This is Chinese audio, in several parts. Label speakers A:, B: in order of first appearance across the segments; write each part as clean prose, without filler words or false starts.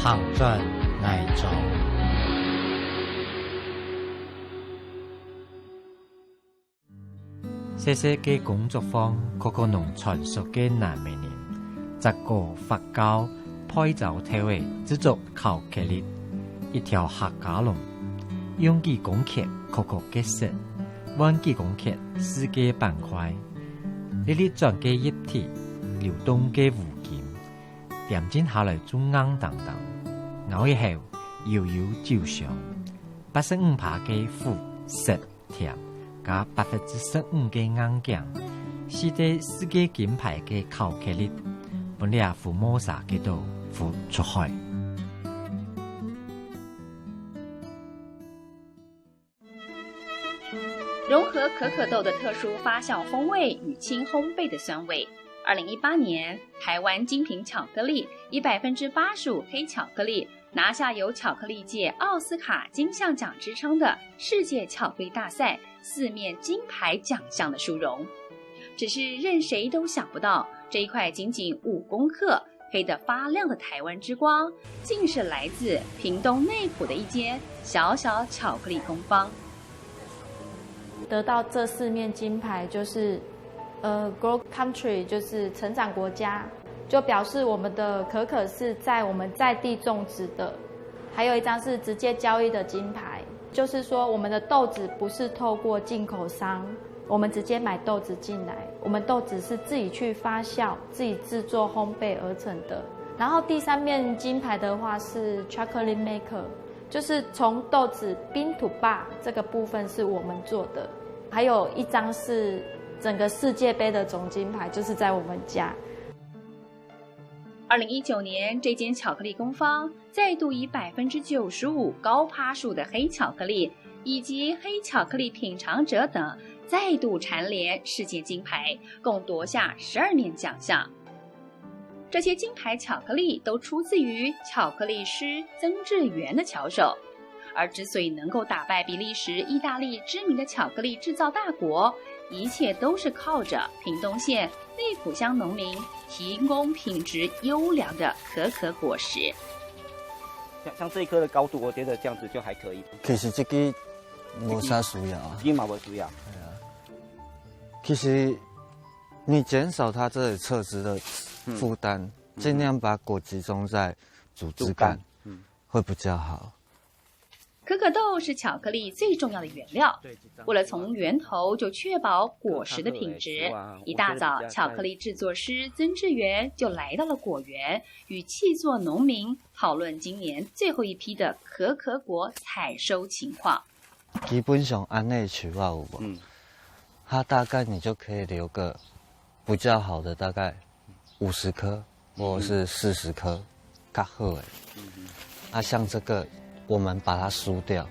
A: 行转爱州。細細嘅工作坊，個個農傳授嘅南美人，摘果發酵、配酒調味，製作巧克力。一條客家龍，用幾公克可可結實，彎幾公克四個板塊，呢啲轉嘅液體流動嘅糊件，點進下來中硬當當。熬以後搖搖照上，85%嘅苦澀甜加15%嘅硬醬，是對世界金牌嘅巧克力，本嚟附摩薩嘅度附出海。
B: 融合可可豆的特殊发酵风味与轻烘焙的酸味。2018年，台湾精品巧克力以85%黑巧克力拿下有巧克力界奥斯卡金像奖之称的世界巧克力大赛4面金牌奖项的殊荣。只是任谁都想不到，这一块仅仅5公克、黑得发亮的台湾之光，竟是来自屏东内埔的一间小小巧克力工坊。
C: 得到这4面金牌，就是Growth Country， 就是成长国家，就表示我们的可可是在我们在地种植的。还有一张是直接交易的金牌，就是说我们的豆子不是透过进口商，我们直接买豆子进来，我们豆子是自己去发酵、自己制作烘焙而成的。然后第3面金牌的话是 Chocolate Maker， 就是从豆子 bean to bar 这个部分是我们做的。还有一张是整个世界杯的总金牌，就是在我们家。
B: 2019年，这间巧克力工坊再度以95%高趴数的黑巧克力以及黑巧克力品尝者等再度蝉联世界金牌，共夺下12面奖项。这些金牌巧克力都出自于巧克力师曾志源的巧手。而之所以能够打败比利时、意大利知名的巧克力制造大国，一切都是靠着屏东县内埔乡农民提供品质优良的可可果实。
D: 像这一颗的高度，我觉得这样子就还可以。
E: 其实这个没啥需要啊，
D: 已经没需要。
E: 对啊，其实你减少它这里侧枝的负担，尽量把果集中在主枝干，会比较好。
B: 可可豆是巧克力最重要的原料，为了从源头就确保果实的品质，一大早，巧克力制作师曾志源就来到了果园，与契作农民讨论今年最后一批的可可果采收情况。
E: 基本上按内取啊有无？它大概你就可以留个比较好的，大概50颗或者是40颗，较好的。啊，像这个。我们把它输掉。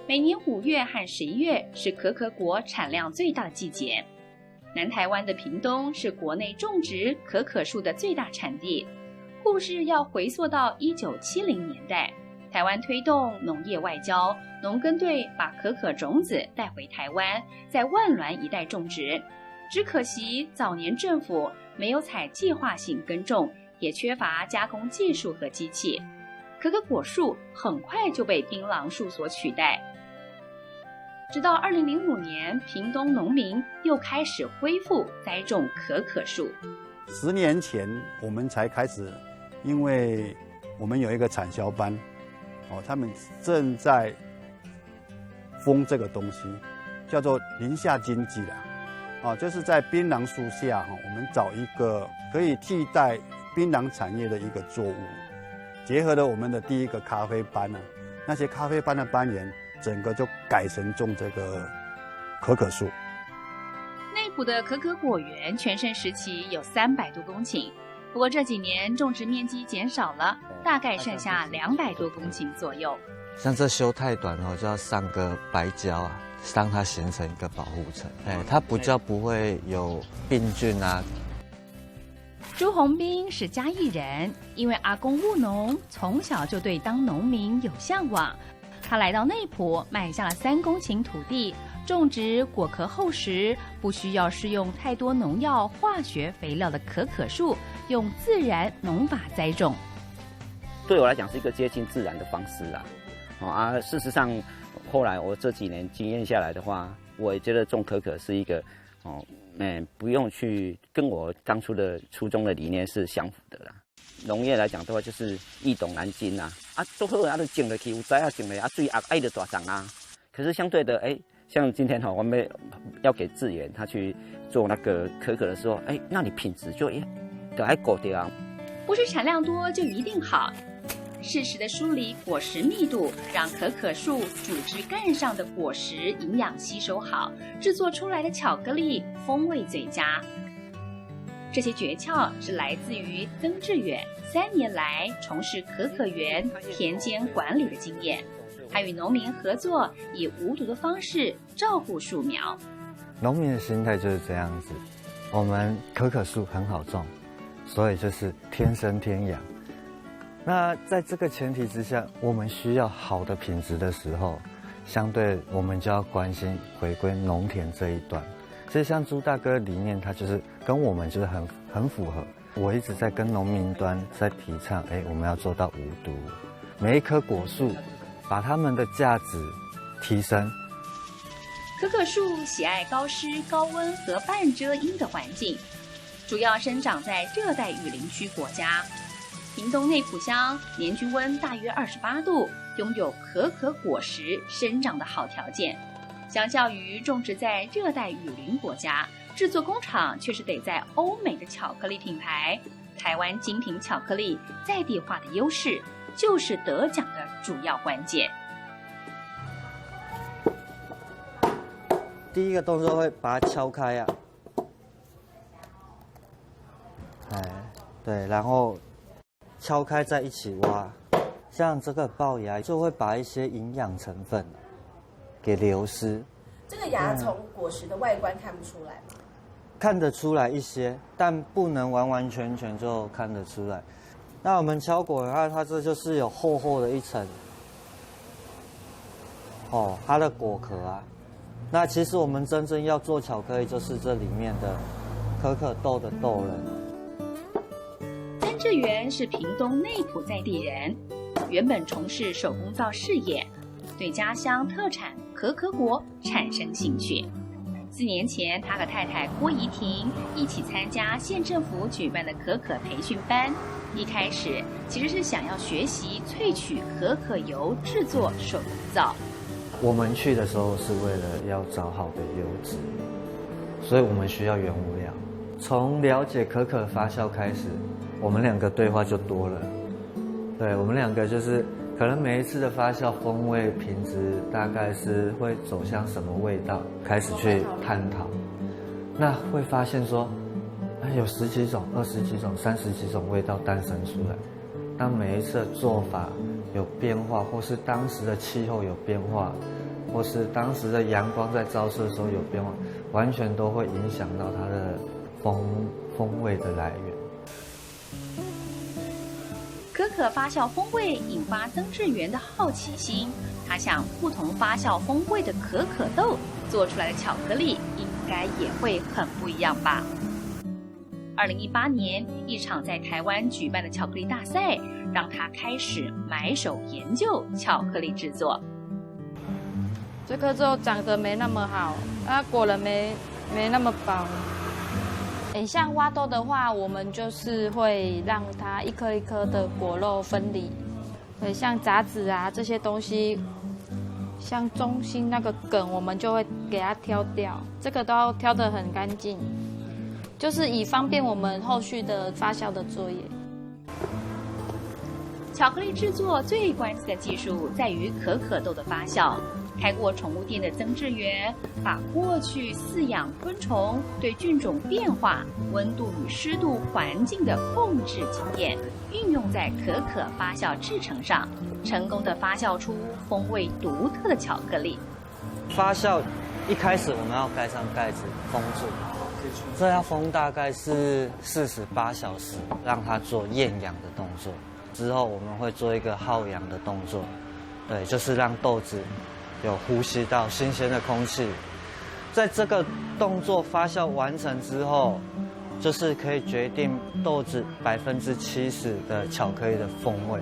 B: 每年5月和11月是可可果产量最大的季节。南台湾的屏东是国内种植可可树的最大产地。故事要回溯到1970年代，台湾推动农业外交，农耕队把可可种子带回台湾，在万峦一带种植。只可惜早年政府没有采计划性耕种，也缺乏加工技术和机器，可可果树很快就被槟榔树所取代。直到2005年，屏东农民又开始恢复栽种可可树。
F: 10年前我们才开始，因为我们有一个产销班，他们正在封这个东西，叫做林下经济啦，就是在槟榔树下，我们找一个可以替代槟榔产业的一个作物，结合了我们的第一个咖啡班呢，那些咖啡班的班员，整个就改成种这个可可树。
B: 内埔的可可果园全盛时期有300多公顷，不过这几年种植面积减少了，大概剩下200多公顷左右。
E: 像这修太短就要上个白胶啊，让它形成一个保护层，它比较不会有病菌啊。
B: 朱宏斌是嘉义人，因为阿公务农，从小就对当农民有向往。他来到内埔，买下了3公顷土地，种植果壳厚实、不需要施用太多农药、化学肥料的可可树，用自然农法栽种。
D: 对我来讲是一个接近自然的方式啦。事实上，后来我这几年经验下来的话，我也觉得种可可是一个不用去跟我当初的初衷的理念是相符的啦。农业来讲的话，就是易懂难精啦，都好都种了去，有栽种了水爱的大长啊。可是相对的，像今天我们要给志远他去做那个可可的时候，那你品质就得还够的啊。
B: 不是产量多就一定好。适时的梳理果实密度，让可可树主枝干上的果实营养吸收好，制作出来的巧克力风味最佳。这些诀窍是来自于曾志远3年来从事可可园田间管理的经验。他与农民合作，以无毒的方式照顾树苗。
E: 农民的心态就是这样子，我们可可树很好种，所以就是天生天养。那在这个前提之下，我们需要好的品质的时候，相对我们就要关心回归农田这一段。所以像朱大哥理念，他就是跟我们就是很符合。我一直在跟农民端在提倡，我们要做到无毒，每一棵果树把它们的价值提升。
B: 可可树喜爱高湿、高温和半遮阴的环境，主要生长在热带雨林区国家。屏东内埔乡年均温大约28度，拥有可可果实生长的好条件。相较于种植在热带雨林国家，制作工厂却是得在欧美的巧克力品牌。台湾精品巧克力在地化的优势，就是得奖的主要关键。
E: 第一个动作会把它敲开对，然后敲开再一起挖，像这个龅牙就会把一些营养成分给流失。
G: 这个芽从果实的外观看不出来吗？
E: 看得出来一些，但不能完完全全就看得出来。那我们敲果的话，它这就是有厚厚的一层它的果壳那其实我们真正要做巧克力，就是这里面的可可豆的豆仁。
B: 曾志源是屏东内埔在地人，原本从事手工皂事业，对家乡特产可可果产生兴趣。4年前，他和太太郭怡婷一起参加县政府举办的可可培训班。一开始其实是想要学习萃取可可油制作手工皂。
E: 我们去的时候是为了要找好的油脂，所以我们需要原物料。从了解可可发酵开始，我们2个对话就多了。对，我们2个就是可能每一次的发酵风味品质大概是会走向什么味道，开始去探讨。那会发现说，有10几种、20几种、30几种味道诞生出来。当每一次的做法有变化，或是当时的气候有变化，或是当时的阳光在照射的时候有变化，完全都会影响到它的风味的来源。
B: 可可发酵风味引发曾志源的好奇心，他想不同发酵风味的可可豆做出来的巧克力应该也会很不一样吧。2018年，一场在台湾举办的巧克力大赛，让他开始埋首研究巧克力制作。
C: 这颗肉长得没那么好，果仁没那么薄。像挖豆的话，我们就是会让它一颗一颗的果肉分离。像杂质这些东西，像中心那个梗，我们就会给它挑掉，这个都要挑得很干净，就是以方便我们后续的发酵的作业。
B: 巧克力制作最关键的技术在于可可豆的发酵。开过宠物店的曾志源，把过去饲养昆虫对菌种变化、温度与湿度环境的控制经验，运用在可可发酵制成上，成功的发酵出风味独特的巧克力。
E: 发酵一开始我们要盖上盖子封住，这要封大概是48小时，让它做厌氧的动作。之后我们会做一个耗氧的动作，对，就是让豆子有呼吸到新鲜的空气。在这个动作发酵完成之后，就是可以决定豆子70%的巧克力的风味。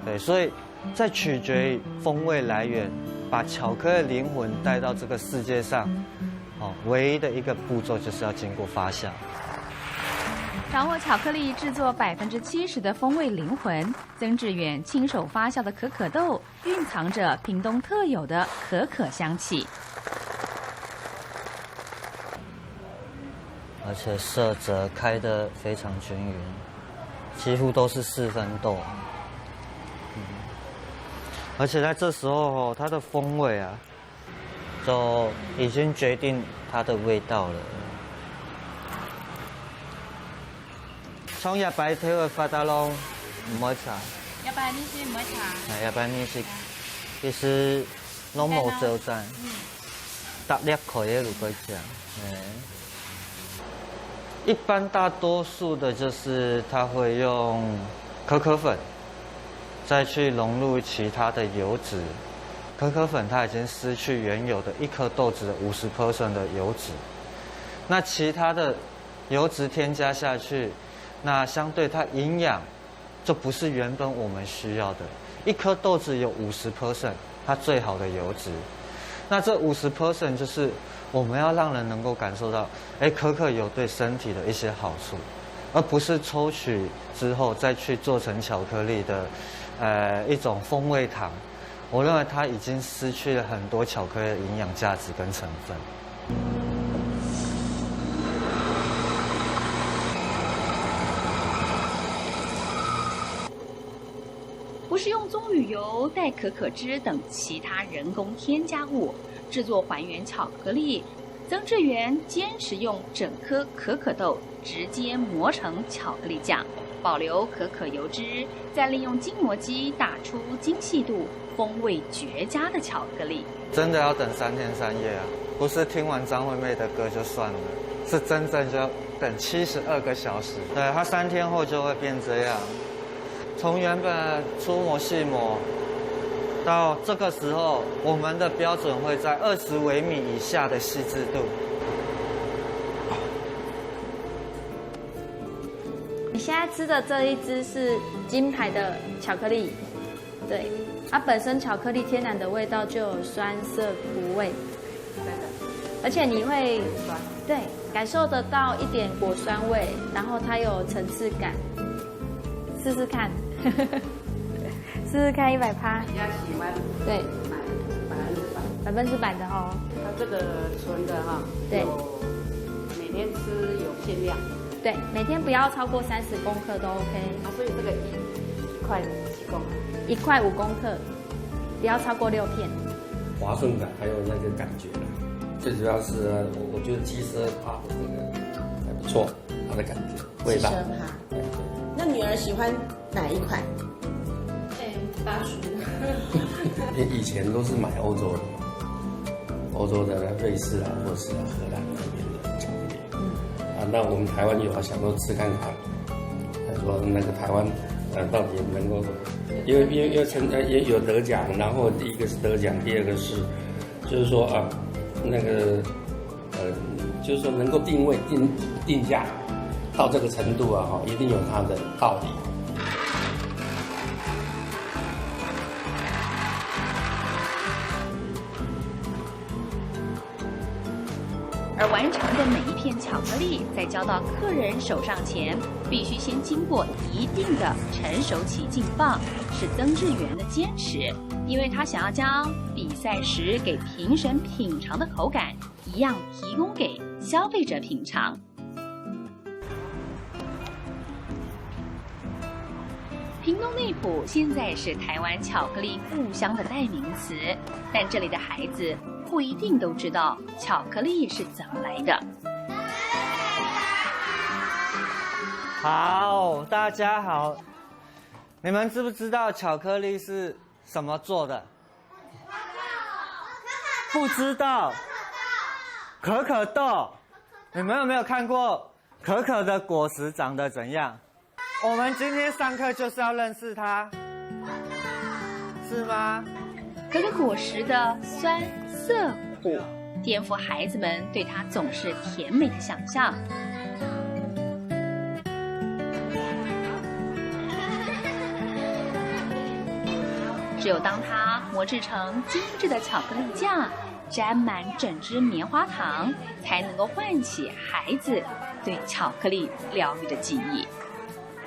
E: 对，所以在取决于风味来源，把巧克力灵魂带到这个世界上，唯一的一个步骤就是要经过发酵。
B: 掌握巧克力制作70%的风味灵魂，曾志远亲手发酵的可可豆蕴藏着屏东特有的可可香气。
E: 而且色泽开得非常均匀，几乎都是4分豆。而且在这时候，它的风味啊，就已经决定它的味道了。从日白挑的发达拢唔爱茶，
B: 日白呢是唔爱茶，
E: 日白呢是其实拢冇招赞，搭粒可以如果讲，一般大多数的就是它会用可可粉，再去融入其他的油脂。可可粉它已经失去原有的一颗豆子的50% 的油脂，那其他的油脂添加下去，那相对它营养就不是原本我们需要的。一颗豆子有50%，它最好的油脂，那这50% 就是我们要让人能够感受到，可可有对身体的一些好处，而不是抽取之后再去做成巧克力的，一种风味糖。我认为它已经失去了很多巧克力的营养价值跟成分。
B: 不是用棕榈油、代可可脂等其他人工添加物制作还原巧克力，曾志源坚持用整颗可可豆直接磨成巧克力酱，保留可可油脂，再利用筋膜机打出精细度、风味绝佳的巧克力。
E: 真的要等3天3夜啊！不是听完张惠妹的歌就算了，是真正就要等72个小时。对，它3天后就会变这样。从原本粗磨细磨，到这个时候，我们的标准会在20微米以下的细致度。
C: 你现在吃的这一支是金牌的巧克力，对，它本身巧克力天然的味道就有酸涩苦味，而且你会对感受得到一点果酸味，然后它有层次感，试试看。试试看100%。
H: 比较喜欢
C: 对
H: 买
C: 100%的哦。
H: 它这个纯的哈，
C: 对，
H: 每天吃有限量。
C: 对，每天不要超过30公克都 OK。
H: 所以这个1块几公克
C: ？1块5公克，不要超过6片。
I: 滑顺感还有那个感觉，最主要是我觉得鸡丝帕的这个还不错，它的感觉味道。
G: 鸡丝帕。那女儿喜欢哪一款？
C: 大叔。
I: 以前都是买欧洲的嘛，欧洲的瑞士啊，或是荷兰那边的巧克力。那我们台湾有想说吃看看，他说那个台湾到底能够，因为也有得奖，然后第一个是得奖，第二个是就是说那个就是说能够定位定价到这个程度啊，一定有它的道理。
B: 而完成的每一片巧克力在交到客人手上前，必须先经过一定的成熟期浸放，是曾志源的坚持，因为他想要将比赛时给评审品尝的口感一样提供给消费者品尝。屏东内埔现在是台湾巧克力故乡的代名词，但这里的孩子不一定都知道巧克力是怎么来的。
E: 好，大家好，你们知不知道巧克力是什么做的？不知道。可可豆。你们有没有看过可可的果实长得怎样？我们今天上课就是要认识它，是吗？
B: 可可果实的酸涩苦，颠覆孩子们对它总是甜美的想象。只有当它磨制成精致的巧克力酱，沾满整只棉花糖，才能够唤起孩子对巧克力疗愈的记忆。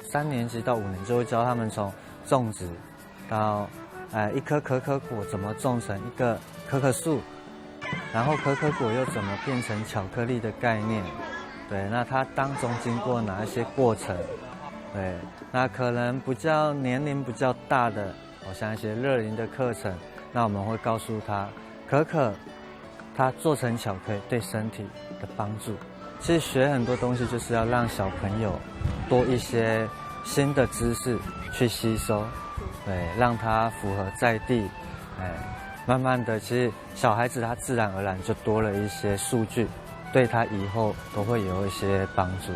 E: 3年级到5年就会教他们从种植到，一颗可可果怎么种成一个可可树，然后可可果又怎么变成巧克力的概念。对，那它当中经过哪一些过程？对，那可能年龄比较大的，像一些乐龄的课程，那我们会告诉他，可可它做成巧克力对身体的帮助。其实学很多东西就是要让小朋友多一些新的知识去吸收，对，让他符合在地，慢慢的，其实小孩子他自然而然就多了一些数据，对他以后都会有一些帮助。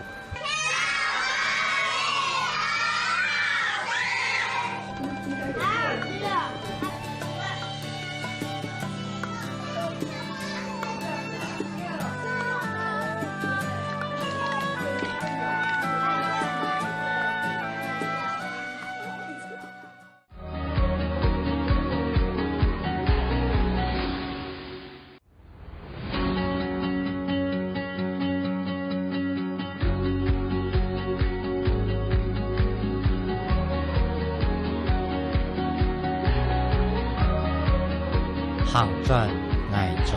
A: 行轉藝種。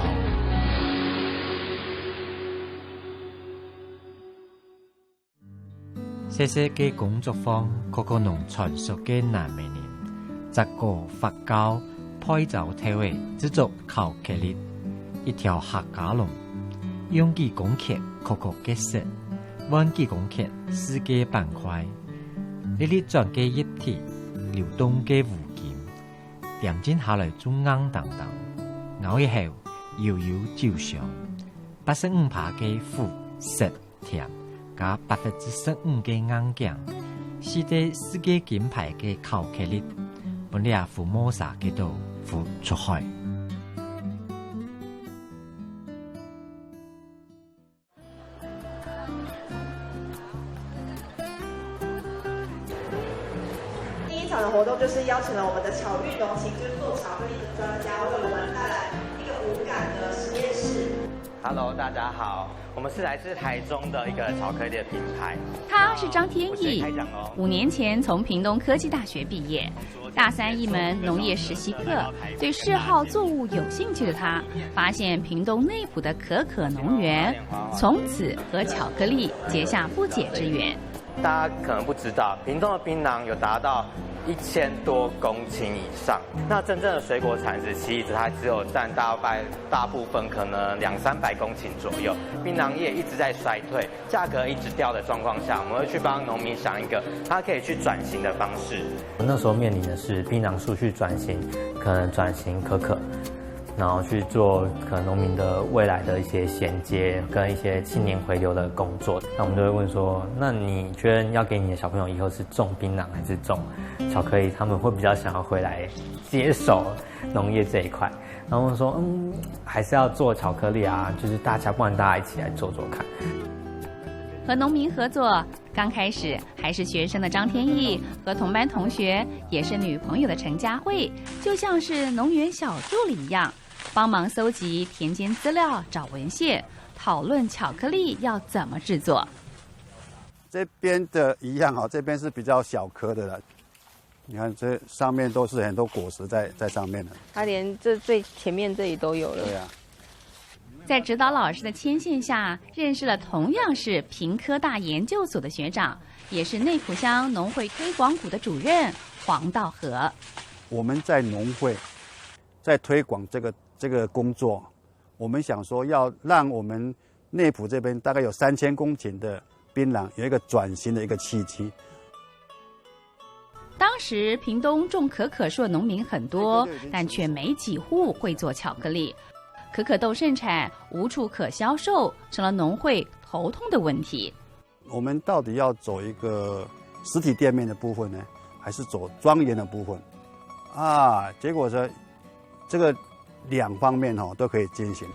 A: 細細嘅工作坊，個個農傳授嘅南美人，摘果發酵、配酒調味製作巧克力，一條客家龍，用幾公克可可嘅色，彎幾公克四個板塊，呢啲轉嘅液體流動嘅糊件，點進下來中硬當當。熬以後搖搖照上，85%嘅苦澀甜，加15%嘅硬醬，使得世界金牌嘅巧克力，本嚟附摩薩嘅度附出海。
G: 第一场的活动就是邀请了我们的巧遇农情，就是做巧克力的专家，为我们带来一个无感的实验室。
J: Hello， 大家好，我们是来自台中的一个巧克力的品牌。
B: 他是张天翼，5年前从屏东科技大学毕业，大3一门农业实习课。对嗜好作物有兴趣的他，发现屏东内埔的可可农园，从此和巧克力结下不解之缘。
J: 大家可能不知道，屏东的槟榔有达到1000多公顷以上。那真正的水果产值其实它只有占大部分可能200-300公顷左右。槟榔业一直在衰退，价格一直掉的状况下，我们会去帮农民想一个他可以去转型的方式。
K: 我那时候面临的是槟榔树去转型，可能转型可可。然后去做可能农民的未来的一些衔接跟一些青年回流的工作，那我们就会问说，那你觉得要给你的小朋友以后是种槟榔还是种巧克力？他们会比较想要回来接手农业这一块。然后我们说，还是要做巧克力啊，就是不然大家一起来做做看。
B: 和农民合作，刚开始还是学生的张天翼和同班同学，也是女朋友的陈佳慧，就像是农园小助理一样，帮忙搜集田间资料、找文献，讨论巧克力要怎么制作。
F: 这边的一样哈，这边是比较小颗的了。你看这上面都是很多果实在上面的。
L: 它连这最前面这里都有了。
F: 对啊。
B: 在指导老师的牵线下，认识了同样是屏科大研究所的学长，也是内埔乡农会推广股的主任黄道和。
F: 我们在农会，在推广这个工作，我们想说要让我们内埔这边大概有3000公顷的槟榔有一个转型的一个契机。
B: 当时屏东种可可树的农民很多，但却没几户会做巧克力。可可豆盛产，无处可销售，成了农会头痛的问题。
F: 我们到底要走一个实体店面的部分呢，还是走庄园的部分？结果说这个2方面都可以进行。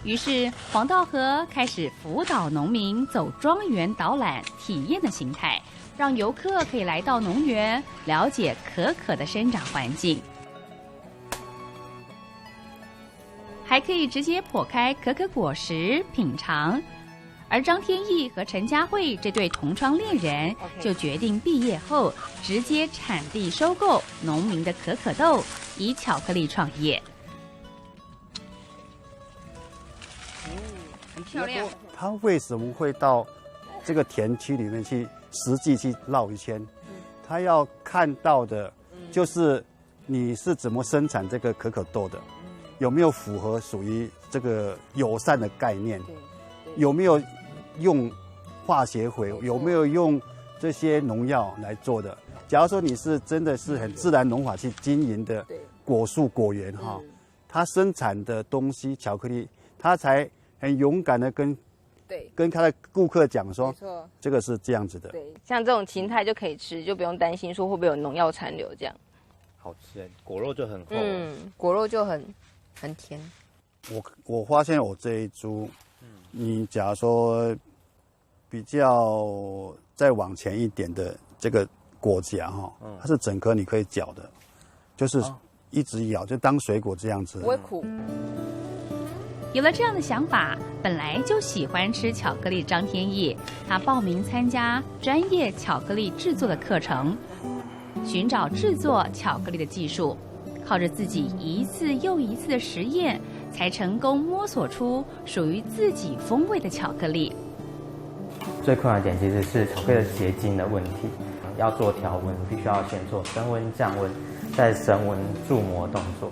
B: 于是黄道和开始辅导农民走庄园导览体验的形态，让游客可以来到农园，了解可可的生长环境。还可以直接剖开可可果实品尝。而张天翼和陈佳慧这对同窗恋人就决定毕业后直接产地收购农民的可可豆，以巧克力创业。
H: 很漂亮。
F: 他为什么会到这个田区里面去实际去绕一圈？他要看到的就是你是怎么生产这个可可豆的，有没有符合属于这个友善的概念，有没有用化学肥，有没有用这些农药来做的。假如说你是真的是很自然农法去经营的果树果园哈，它生产的东西巧克力，它才很勇敢的跟他的顾客讲说，这个是这样子的。
L: 对，像这种芹菜就可以吃，就不用担心说会不会有农药残留这样。
J: 好吃，果肉就很厚，
L: 果肉就很甜。
F: 我发现我这一株，你假如说比较再往前一点的这个果荚哈，它是整颗你可以嚼的，就是一直咬，就当水果这样子，
L: 不会苦。
B: 有了这样的想法，本来就喜欢吃巧克力张天翼，他报名参加专业巧克力制作的课程，寻找制作巧克力的技术，靠着自己一次又一次的实验，才成功摸索出属于自己风味的巧克力。
K: 最困难的点其实是巧克力的结晶的问题，要做调温，必须要先做升温、降温，再升温注模动作，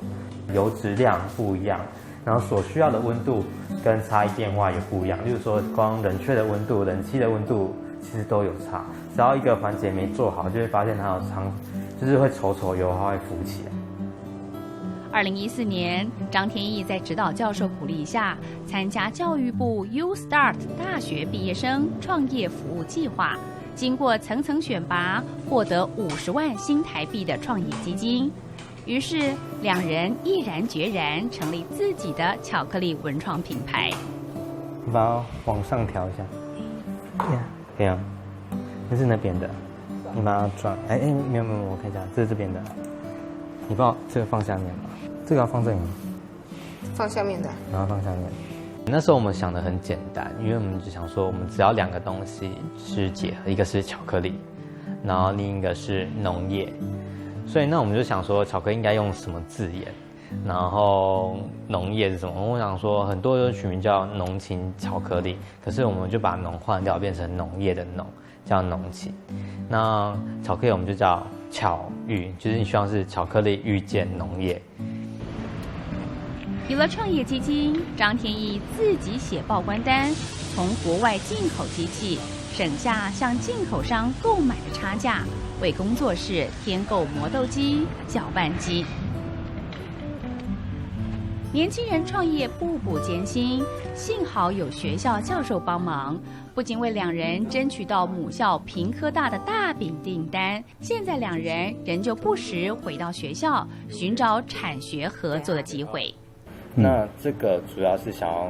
K: 油脂量不一样。然后所需要的温度跟差异变化也不一样，例如说光冷却的温度、冷气的温度其实都有差。只要一个环节没做好，就会发现它有就是会稠油，它会浮起来。
B: 2014年，张天翼在指导教授鼓励下，参加教育部 U Start 大学毕业生创业服务计划，经过层层选拔，获得50万新台币的创业基金。于是，两人毅然决然成立自己的巧克力文创品牌。
K: 你把它往上调一下，可以啊。这是那边的，你把它转，没有，我看一下，这是这边的。你把这个放下面吧，这个要放这里吗？
L: 放下面的，
K: 然后放下面。那时候我们想的很简单，因为我们就想说，我们只要2个东西是结合，一个是巧克力，然后另一个是农业。所以那我们就想说，巧克力应该用什么字眼，然后农业是什么？我想说，很多人取名叫浓情巧克力，可是我们就把农换掉，变成农业的农，叫浓情。那巧克力我们就叫巧遇，就是你希望是巧克力遇见农业。
B: 有了创业基金，张天翼自己写报关单，从国外进口机器，省下向进口商购买的差价，为工作室添购磨豆机、搅拌机。年轻人创业步步艰辛，幸好有学校教授帮忙，不仅为两人争取到母校屏科大的大饼订单，现在两人仍旧不时回到学校寻找产学合作的机会。
J: 那这个主要是想要，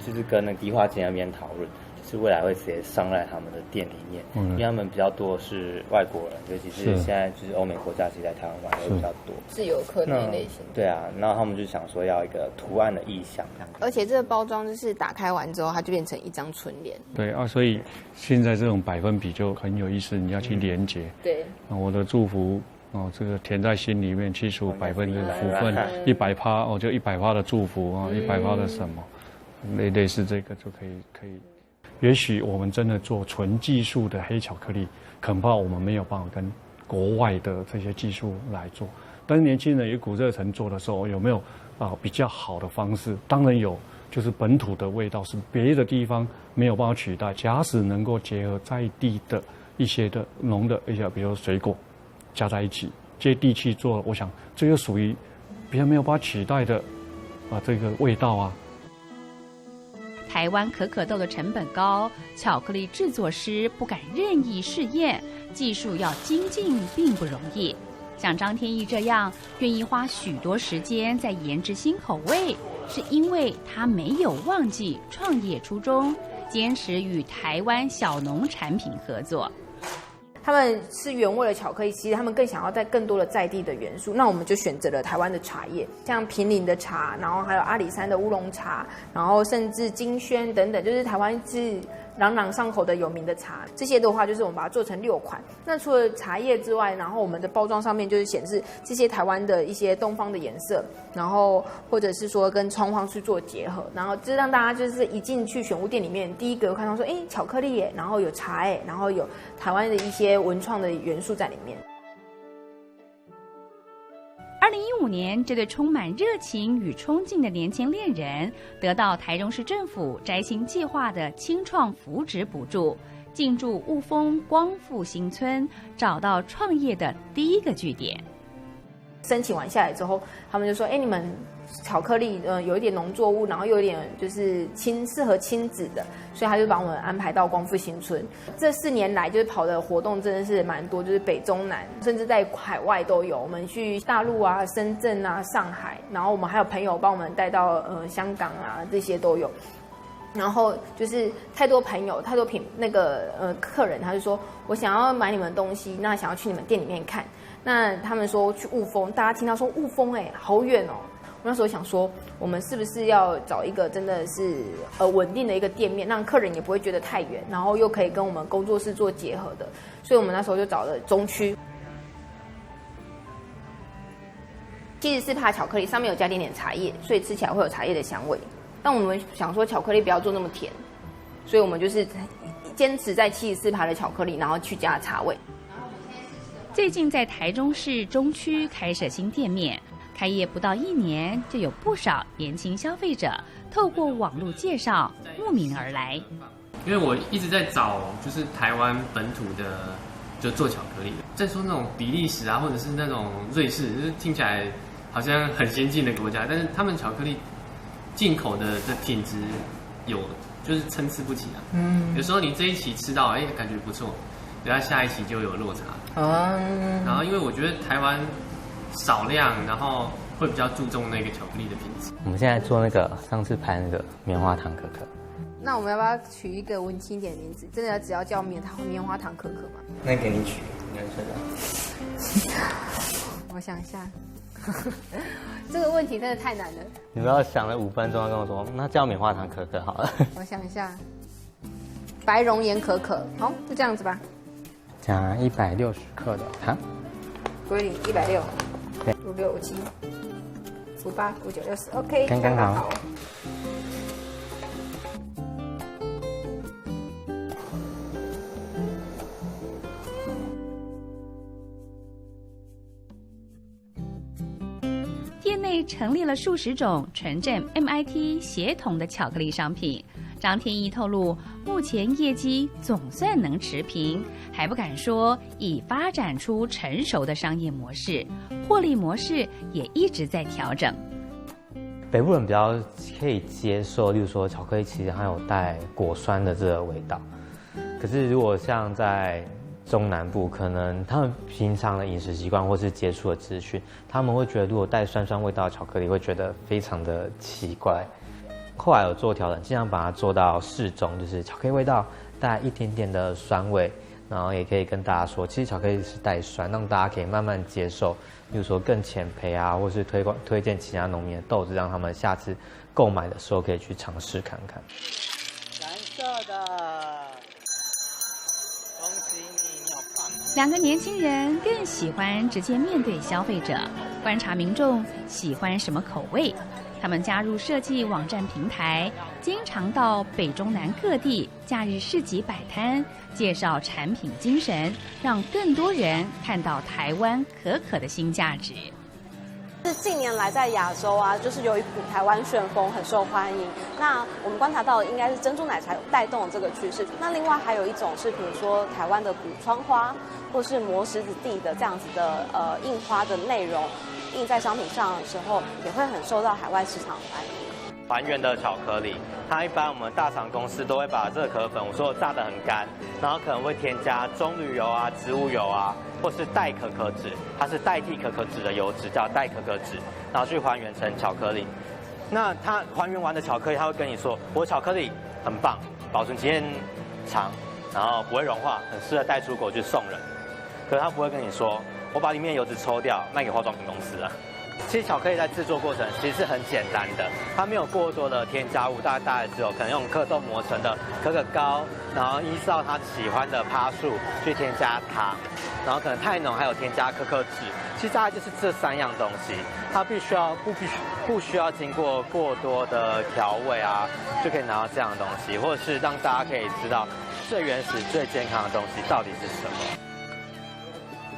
J: 就是跟那个迪化街那边讨论，就是未来会直接上在他们的店里面，因为他们比较多是外国人，尤其是现在就是欧美国家，其实在台湾玩的比较多，
L: 自由客那一类型。
J: 对啊，然后他们就想说要一个图案的意象，
L: 而且这个包装就是打开完之后，它就变成一张春联。
M: 对啊，所以现在这种百分比就很有意思，你要去连结。
L: 对，
M: 我的祝福。这个填在心里面，去除100%的福分，100%就100%的祝福100%的什么，类似这个就可以。也许我们真的做纯技术的黑巧克力，恐怕我们没有办法跟国外的这些技术来做。但是年轻人有股热忱做的时候，有没有比较好的方式？当然有，就是本土的味道是别的地方没有办法取代。假使能够结合在地的一些的农的一些，比如水果。加在一起，接地气做，我想这个属于别人没有办法取代的这个味道啊。
B: 台湾可可豆的成本高，巧克力制作师不敢任意试验，技术要精进并不容易。像张天翼这样愿意花许多时间在研制新口味，是因为他没有忘记创业初衷，坚持与台湾小农产品合作。
C: 他们吃原味的巧克力，其实他们更想要带更多的在地的元素。那我们就选择了台湾的茶叶，像平林的茶，然后还有阿里山的乌龙茶，然后甚至金萱等等，就是台湾是朗朗上口的有名的茶。这些的话，就是我们把它做成6款。那除了茶叶之外，然后我们的包装上面就是显示这些台湾的一些东方的颜色，然后或者是说跟窗框去做结合，然后这让大家就是一进去选物店里面，第一个看到说，哎，巧克力耶，然后有茶哎，然后有台湾的一些文创的元素在里面。
B: 2015年，这对充满热情与冲劲的年轻恋人得到台中市政府摘星计划的青创扶植补助，进驻雾峰光复新村，找到创业的第一个据点。
C: 申请完下来之后，他们就说：“哎，你们巧克力有一点农作物，然后又有点就是适合亲子的，所以他就把我们安排到光复新村。这4年来，就是跑的活动真的是蛮多，就是北中南，甚至在海外都有。我们去大陆啊、深圳啊、上海，然后我们还有朋友帮我们带到香港啊，这些都有。然后就是太多朋友、太多客人，他就说我想要买你们的东西，那想要去你们店里面看。那他们说去雾峰，大家听到说雾峰好远哦。我那时候想说，我们是不是要找一个真的是稳定的一个店面，让客人也不会觉得太远，然后又可以跟我们工作室做结合的。所以我们那时候就找了中区。74趴巧克力上面有加点茶叶，所以吃起来会有茶叶的香味。但我们想说巧克力不要做那么甜，所以我们就是坚持在74趴的巧克力，然后去加茶味。
B: 最近在台中市中区开设新店面，开业不到1年，就有不少年轻消费者透过网络介绍慕名而来。
N: 因为我一直在找就是台湾本土的就做巧克力的，再说那种比利时啊，或者是那种瑞士，就是听起来好像很先进的国家，但是他们巧克力进口的品质就是参差不齐啊。有时候你这一期吃到感觉不错，等下下一期就有落差。然后因为我觉得台湾少量，然后会比较注重那个巧克力的品质。
K: 我们现在做那个上次拍那个棉花糖可可。
C: 那我们要不要取一个文青一点的名字？真的只要叫棉花糖可可吗？
K: 那给你取，你觉得？
C: 我想一下，这个问题真的太难了。
K: 你不要想了5分钟，要跟我说，那叫棉花糖可可好了。
C: 我想一下，白熔岩可可，好，就这样子吧。
K: 加160克的糖，
C: 归零160，对，56、57、58、59、60 ，OK，
K: 刚刚好。
B: 店内陈列了数十种纯正 MIT 协同的巧克力商品。张天翼透露，目前业绩总算能持平，还不敢说已发展出成熟的商业模式，获利模式也一直在调整。
K: 北部人比较可以接受，例如说巧克力其实还有带果酸的这个味道，可是如果像在中南部，可能他们平常的饮食习惯或是接触的资讯，他们会觉得如果带酸味道的巧克力，会觉得非常的奇怪。后来有做调整，尽量把它做到适中，就是巧克力味道带一点点的酸味，然后也可以跟大家说，其实巧克力是带酸，让大家可以慢慢接受。比如说更浅焙啊，或是推荐其他农民的豆子，让他们下次购买的时候可以去尝试看看。
O: 蓝色的，恭喜你好棒
B: ！2个年轻人更喜欢直接面对消费者，观察民众喜欢什么口味。他们加入设计网站平台，经常到北中南各地假日市集摆摊，介绍产品精神，让更多人看到台湾可可的新价值。
P: 是近年来在亚洲啊，就是有一股台湾旋风很受欢迎。那我们观察到的应该是珍珠奶茶有带动这个趋势。那另外还有一种是，比如说台湾的古窗花，或是磨石子地的这样子的印花的内容，印在商品上的时候，也会很受到海外市场的欢迎。
J: 还原的巧克力，它一般我们大厂公司都会把这个可可粉，我说的榨得很干，然后可能会添加棕榈油啊、植物油啊，或是代可可脂，它是代替可可脂的油脂，叫代可可脂，然后去还原成巧克力。那它还原完的巧克力，它会跟你说，我巧克力很棒，保存期限长，然后不会融化，很适合带出国去送人。可是他不会跟你说，我把里面油脂抽掉，卖给化妆品公司了。其实巧克力在制作过程其实是很简单的，它没有过多的添加物，大概只有可能用可豆磨成的可可膏，然后依照他喜欢的趴数去添加糖，然后可能太浓还有添加可可脂。其实大概就是这3样东西，它不需要经过过多的调味啊，就可以拿到这样的东西，或者是让大家可以知道最原始、最健康的东西到底是什么。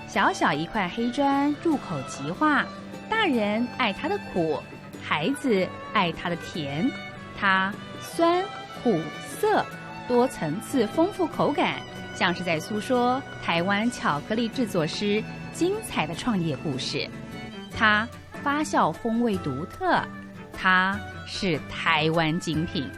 B: 小小一块黑砖，入口即化。大人爱它的苦，孩子爱它的甜。它酸、苦、涩，多层次，丰富口感，像是在诉说台湾巧克力制作师精彩的创业故事。它发酵风味独特，它是台湾精品。